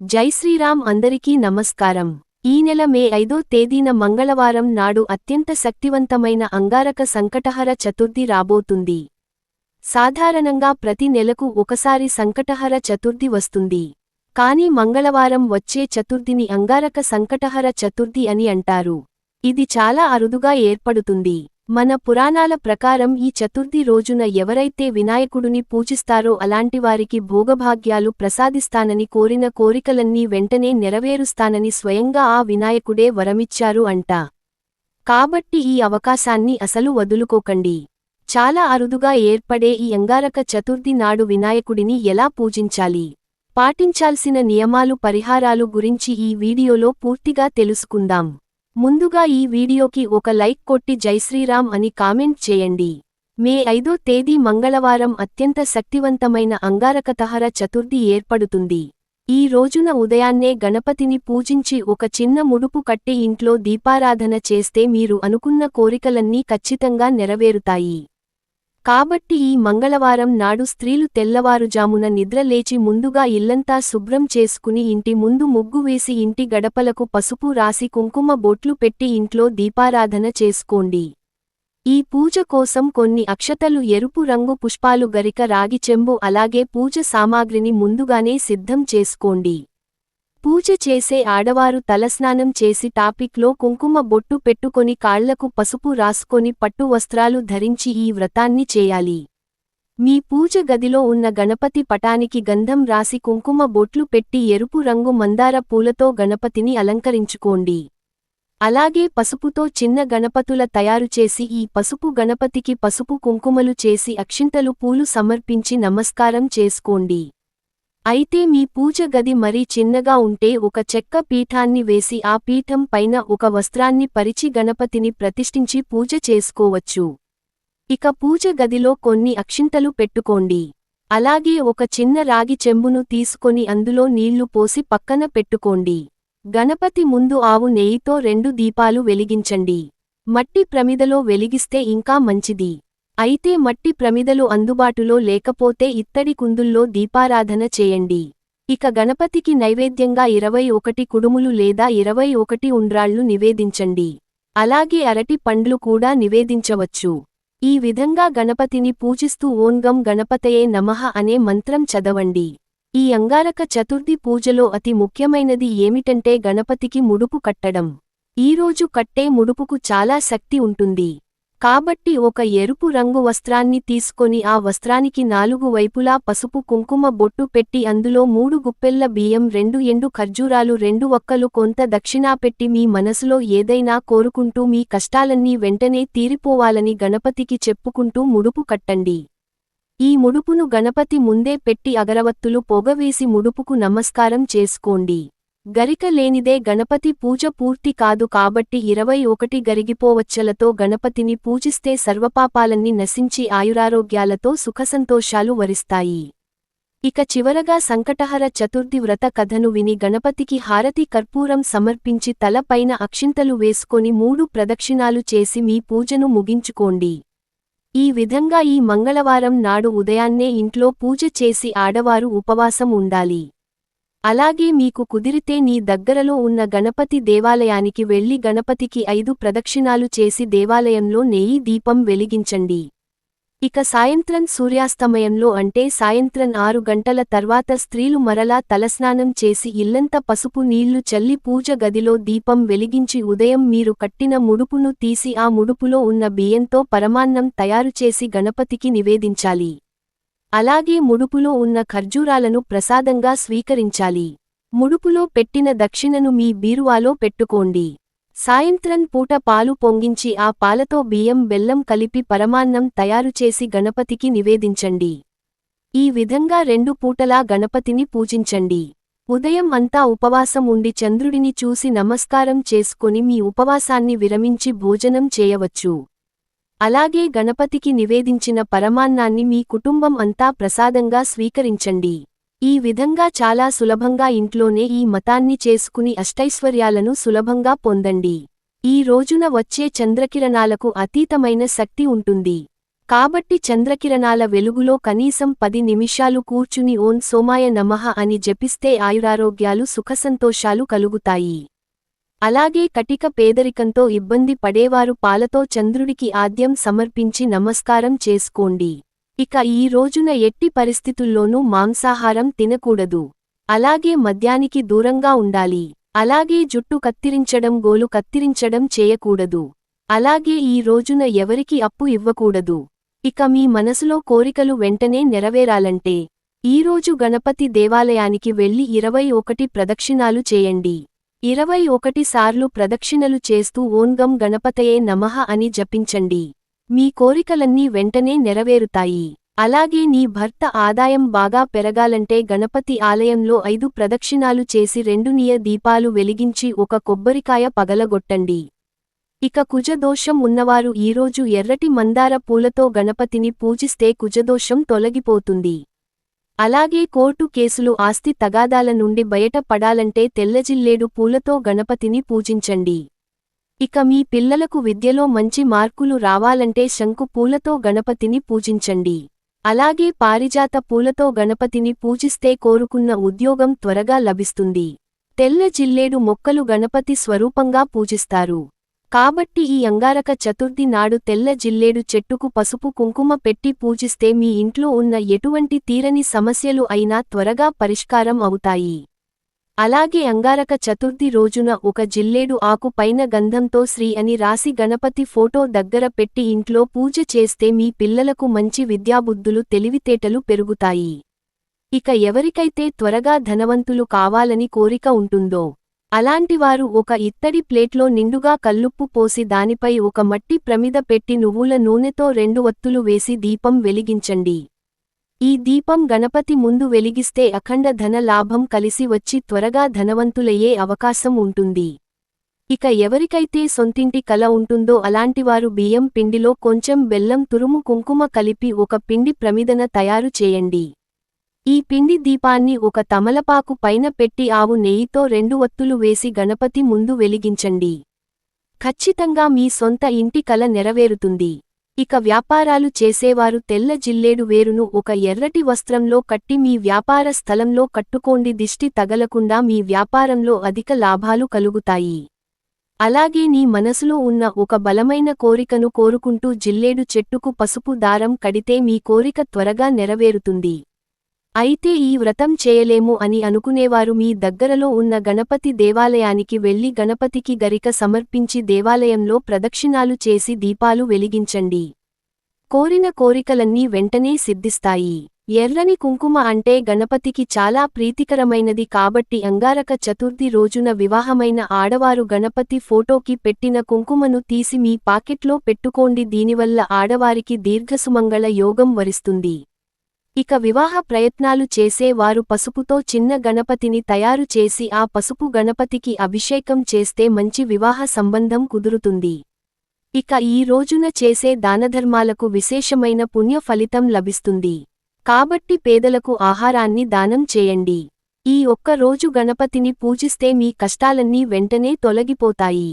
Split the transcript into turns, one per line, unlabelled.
జై శ్రీరామ్. అందరికీ నమస్కారం. ఈ నెల మే 5వ తేదీన మంగళవారం నాడు అత్యంత శక్తివంతమైన అంగారక సంకటహర చతుర్థి రాబోతుంది. సాధారణంగా ప్రతి నెలకు ఒకసారి సంకటహర చతుర్థి వస్తుంది. కానీ మంగళవారం వచ్చే చతుర్థిని అంగారక సంకటహర చతుర్థి అని అంటారు. ఇది చాలా అరుదుగా ఏర్పడుతుంది. మన పురాణాల ప్రకారం ఈ చతుర్థి రోజున ఎవరైతే వినాయకుడిని పూజిస్తారో అలాంటివారికి భోగభాగ్యాలు ప్రసాదిస్తానని కోరిన కోరికలన్నీ వెంటనే నెరవేరుస్తానని స్వయంగా ఆ వినాయకుడే వరమిచ్చారు అంట. కాబట్టి ఈ అవకాశాన్ని అసలు వదులుకోకండి. చాలా అరుదుగా ఏర్పడే ఈ అంగారక చతుర్థి నాడు వినాయకుడిని ఎలా పూజించాలి, పాటించాల్సిన నియమాలు, పరిహారాలు గురించి ఈ వీడియోలో పూర్తిగా తెలుసుకుందాం. ముందుగా ఈ వీడియోకి ఒక లైక్ కొట్టి జై శ్రీరామ్ అని కామెంట్ చేయండి. మే 5వ తేదీ మంగళవారం అత్యంత శక్తివంతమైన అంగారకతహర చతుర్థి ఏర్పడుతుంది. ఈ రోజున ఉదయాన్నే గణపతిని పూజించి ఒక చిన్న ముడుపు కట్టి ఇంట్లో దీపారాధన చేస్తే మీరు అనుకున్న కోరికలన్నీ ఖచ్చితంగా నెరవేరుతాయి. కాబట్టి ఈ మంగళవారం నాడు స్త్రీలు తెల్లవారుజామున నిద్రలేచి ముందుగా ఇల్లంతా శుభ్రం చేసుకుని ఇంటి ముందు ముగ్గు వేసి ఇంటి గడపలకు పసుపు రాసి కుంకుమ బొట్లు పెట్టి ఇంట్లో దీపారాధన చేసుకోండి. ఈ పూజ కోసం కొన్ని అక్షతలు, ఎరుపు రంగు పుష్పాలు, గరిక, రాగి చెంబు అలాగే పూజ సామాగ్రిని ముందుగానే సిద్ధం చేసుకోండి. పూజ చేసే ఆడవారు తలస్నానం చేసి టాపిక్లో కుంకుమ బొట్టు పెట్టుకొని కాళ్లకు పసుపు రాసుకొని పట్టు వస్త్రాలు ధరించి ఈ వ్రతాన్ని చేయాలి. మీ పూజ గదిలో ఉన్న గణపతి పటానికి గంధం రాసి కుంకుమ బొట్లు పెట్టి ఎరుపు రంగు మందార పూలతో గణపతిని అలంకరించుకోండి. అలాగే పసుపుతో చిన్న గణపతుల తయారుచేసి ఈ పసుపు గణపతికి పసుపు కుంకుమలు చేసి అక్షింతలు, పూలు సమర్పించి నమస్కారం చేసుకోండి. అయితే మీ పూజ గది మరీ చిన్నగా ఉంటే ఒక చెక్క పీఠాన్ని వేసి ఆ పీఠం పైన ఒక వస్త్రాన్ని పరిచి గణపతిని ప్రతిష్ఠించి పూజ చేసుకోవచ్చు. ఇక పూజ గదిలో కొన్ని అక్షింతలు పెట్టుకోండి. అలాగే ఒక చిన్న రాగి చెంబును తీసుకొని అందులో నీళ్లు పోసి పక్కన పెట్టుకోండి. గణపతి ముందు ఆవు నెయ్యితో 2 దీపాలు వెలిగించండి. మట్టి ప్రమిదలో వెలిగిస్తే ఇంకా మంచిది. అయితే మట్టి ప్రమిదలు అందుబాటులో లేకపోతే ఇత్తడి కుందుల్లో దీపారాధన చేయండి. ఇక గణపతికి నైవేద్యంగా 21 కుడుములు లేదా 21 ఉండ్రాళ్లు నివేదించండి. అలాగే అరటి పండ్లు కూడా నివేదించవచ్చు. ఈ విధంగా గణపతిని పూజిస్తూ ఓం గం గణపతయే నమః అనే మంత్రం చదవండి. ఈ అంగారక చతుర్థి పూజలో అతి ముఖ్యమైనది ఏమిటంటే గణపతికి ముడుపు కట్టడం. ఈరోజు కట్టే ముడుపుకు చాలా శక్తి ఉంటుంది. కాబట్టి ఒక ఎరుపు రంగు వస్త్రాన్ని తీసుకొని ఆ వస్త్రానికి 4 వైపులా పసుపు కుంకుమ బొట్టు పెట్టి అందులో 3 గుప్పెళ్ల బియ్యం, 2 ఎండు ఖర్జూరాలు, 2 వక్కలు, కొంత దక్షిణా పెట్టి మీ మనసులో ఏదైనా కోరుకుంటూ మీ కష్టాలన్నీ వెంటనే తీరిపోవాలని గణపతికి చెప్పుకుంటూ ముడుపు కట్టండి. ఈ ముడుపును గణపతి ముందే పెట్టి అగరవత్తులు పొగవేసి ముడుపుకు నమస్కారం చేసుకోండి. గరిక లేనిదే గణపతి పూజ పూర్తి కాదు కాబట్టి 21 గరిగిపోవచ్చలతో గణపతిని పూజిస్తే సర్వపాపాలన్నీ నశించి ఆయురారోగ్యాలతో సుఖసంతోషాలు వరిస్తాయి. ఇక చివరగా సంకటహర చతుర్థి వ్రత కథను విని గణపతికి హారతి, కర్పూరం సమర్పించి తల పైన అక్షింతలు వేసుకొని 3 ప్రదక్షిణాలు చేసి మీ పూజను ముగించుకోండి. ఈ విధంగా ఈ మంగళవారం నాడు ఉదయాన్నే ఇంట్లో పూజ చేసి ఆడవారు ఉపవాసం ఉండాలి. అలాగే మీకు కుదిరితే నీ దగ్గరలో ఉన్న గణపతి దేవాలయానికి వెళ్లి గణపతికి 5 ప్రదక్షిణాలు చేసి దేవాలయంలో నెయ్యి దీపం వెలిగించండి. ఇక సాయంత్రం సూర్యాస్తమయంలో అంటే సాయంత్రం 6 గంటల తర్వాత స్త్రీలు మరలా తలస్నానం చేసి ఇల్లంతా పసుపు నీళ్లు చల్లి పూజ గదిలో దీపం వెలిగించి ఉదయం మీరు కట్టిన ముడుపును తీసి ఆ ముడుపులో ఉన్న బియ్యంతో పరమాన్నం తయారుచేసి గణపతికి నివేదించాలి. అలాగే ముడుపులో ఉన్న ఖర్జూరాలను ప్రసాదంగా స్వీకరించాలి. ముడుపులో పెట్టిన దక్షిణను మీ బీరువాలో పెట్టుకోండి. సాయంత్రం పూట పాలు పొంగించి ఆ పాలతో బియ్యం, బెల్లం కలిపి పరమాన్నం తయారుచేసి గణపతికి నివేదించండి. ఈ విధంగా 2 పూటలా గణపతిని పూజించండి. ఉదయం అంతా ఉపవాసం ఉండి చంద్రుడిని చూసి నమస్కారం చేసుకొని మీ ఉపవాసాన్ని విరమించి భోజనం చేయవచ్చు. అలాగే గణపతికి నివేదించిన పరమాన్నాన్ని మీ కుటుంబం అంతా ప్రసాదంగా స్వీకరించండి. ఈ విధంగా చాలా సులభంగా ఇంట్లోనే ఈ మతాన్ని చేసుకుని అష్టైశ్వర్యాలను సులభంగా పొందండి. ఈ రోజున వచ్చే చంద్రకిరణాలకు అతీతమైన శక్తి ఉంటుంది. కాబట్టి చంద్రకిరణాల వెలుగులో కనీసం 10 నిమిషాలు కూర్చుని ఓం సోమాయ నమః అని జపిస్తే ఆయురారోగ్యాలు సుఖసంతోషాలు కలుగుతాయి. అలాగే కటిక పేదరికంతో ఇబ్బంది పడేవారు పాలతో చంద్రుడికి ఆద్యం సమర్పించి నమస్కారం చేసుకోండి. ఇక ఈ రోజున ఎట్టి పరిస్థితుల్లోనూ మాంసాహారం తినకూడదు. అలాగే మద్యానికి దూరంగా ఉండాలి. అలాగే జుట్టు కత్తిరించడం గోలు కత్తిరించడం చేయకూడదు. అలాగే ఈ రోజున ఎవరికి అప్పు ఇవ్వకూడదు. ఇక మీ మనసులో కోరికలు వెంటనే నెరవేరాలంటే ఈరోజు గణపతి దేవాలయానికి వెళ్లి 21 ప్రదక్షిణాలు చేయండి. 21 సార్లు ప్రదక్షిణలు చేస్తూ ఓం గం గణపతయే నమః అని జపించండి. మీ కోరికలన్నీ వెంటనే నెరవేరుతాయి. అలాగే నీ భర్త ఆదాయం బాగా పెరగాలంటే గణపతి ఆలయంలో 5 ప్రదక్షిణాలు చేసి 2 నియ దీపాలు వెలిగించి ఒక కొబ్బరికాయ పగలగొట్టండి. ఇక కుజదోషం ఉన్నవారు ఈరోజు ఎర్రటి మందార పూలతో గణపతిని పూజిస్తే కుజదోషం తొలగిపోతుంది. అలాగే కోర్టు కేసులు ఆస్తి తగాదాల నుండి బయట పడాలంటే తెల్లజిల్లేడు పూలతో గణపతిని పూజించండి. ఇక మీ పిల్లలకు విద్యలో మంచి మార్కులు రావాలంటే శంకు పూలతో గణపతిని పూజించండి. అలాగే పారిజాత పూలతో గణపతిని పూజిస్తే కోరుకున్న ఉద్యోగం త్వరగా లభిస్తుంది. తెల్ల జిల్లేడు మొక్కలు గణపతి స్వరూపంగా పూజిస్తారు. కాబట్టి ఈ అంగారక చతుర్థి నాడు తెల్ల జిల్లేడు చెట్టుకు పసుపు కుంకుమ పెట్టి పూజిస్తే మీ ఇంట్లో ఉన్న ఎటువంటి తీరని సమస్యలు అయినా త్వరగా పరిష్కారం అవుతాయి. అలాగే అంగారక చతుర్థి రోజున ఒక జిల్లేడు ఆకు పైన గంధంతో శ్రీ అని రాసి గణపతి ఫోటో దగ్గర పెట్టి ఇంట్లో పూజ చేస్తే మీ పిల్లలకు మంచి విద్యాబుద్ధులు తెలివితేటలు పెరుగుతాయి. ఇక ఎవరికైతే త్వరగా ధనవంతులు కావాలని కోరిక ఉంటుందో అలాంటివారు ఒక ఇత్తడి ప్లేట్లో నిండుగా కల్లుప్పు పోసి దానిపై ఒక మట్టి ప్రమిద పెట్టి నువ్వుల నూనెతో 2 ఒత్తులు వేసి దీపం వెలిగించండి. ఈ దీపం గణపతి ముందు వెలిగిస్తే అఖండ ధన లాభం కలిసి వచ్చి త్వరగా ధనవంతులయ్యే అవకాశం ఉంటుంది. ఇక ఎవరికైతే సొంతింటి కల ఉంటుందో అలాంటివారు బియ్యం పిండిలో కొంచెం బెల్లం తురుము కుంకుమ కలిపి ఒక పిండి ప్రమిదన తయారు చేయండి. ఈ పిండి దీపాన్ని ఒక తమలపాకు పైన పెట్టి ఆవు నెయ్యితో 2 ఒత్తులు వేసి గణపతి ముందు వెలిగించండి. ఖచ్చితంగా మీ సొంత ఇంటి కల నెరవేరుతుంది. ఇక వ్యాపారాలు చేసేవారు తెల్ల జిల్లేడు వేరును ఒక ఎర్రటి వస్త్రంలో కట్టి మీ వ్యాపార స్థలంలో కట్టుకోండి. దిష్టి తగలకుండా మీ వ్యాపారంలో అధిక లాభాలు కలుగుతాయి. అలాగే నీ మనసులో ఉన్న ఒక బలమైన కోరికను కోరుకుంటూ జిల్లేడు చెట్టుకు పసుపు దారం కడితే మీ కోరిక త్వరగా నెరవేరుతుంది. అయితే ఈ వ్రతం చేయలేము అని అనుకునేవారు మీ దగ్గరలో ఉన్న గణపతి దేవాలయానికి వెళ్లి గణపతికి గరిక సమర్పించి దేవాలయంలో ప్రదక్షిణాలు చేసి దీపాలు వెలిగించండి. కోరిన కోరికలన్నీ వెంటనే సిద్ధిస్తాయి. ఎర్రని కుంకుమ అంటే గణపతికి చాలా ప్రీతికరమైనది కాబట్టి అంగారక చతుర్థి రోజున వివాహమైన ఆడవారు గణపతి ఫోటోకి పెట్టిన కుంకుమను తీసి మీ పాకెట్లో పెట్టుకోండి. దీనివల్ల ఆడవారికి దీర్ఘసుమంగళ యోగం వరిస్తుంది. ఇక వివాహ ప్రయత్నాలు చేసే వారు పసుపుతో చిన్న గణపతిని తయారు చేసి ఆ పసుపు గణపతికి అభిషేకం చేస్తే మంచి వివాహ సంబంధం కుదురుతుంది. ఇక ఈ రోజున చేసే దానధర్మాలకు విశేషమైన పుణ్య ఫలితం లభిస్తుంది. కాబట్టి పేదలకు ఆహారాన్ని దానం చేయండి. ఈ ఒక్క రోజు గణపతిని పూజిస్తే మీ కష్టాలన్నీ వెంటనే తొలగిపోతాయి.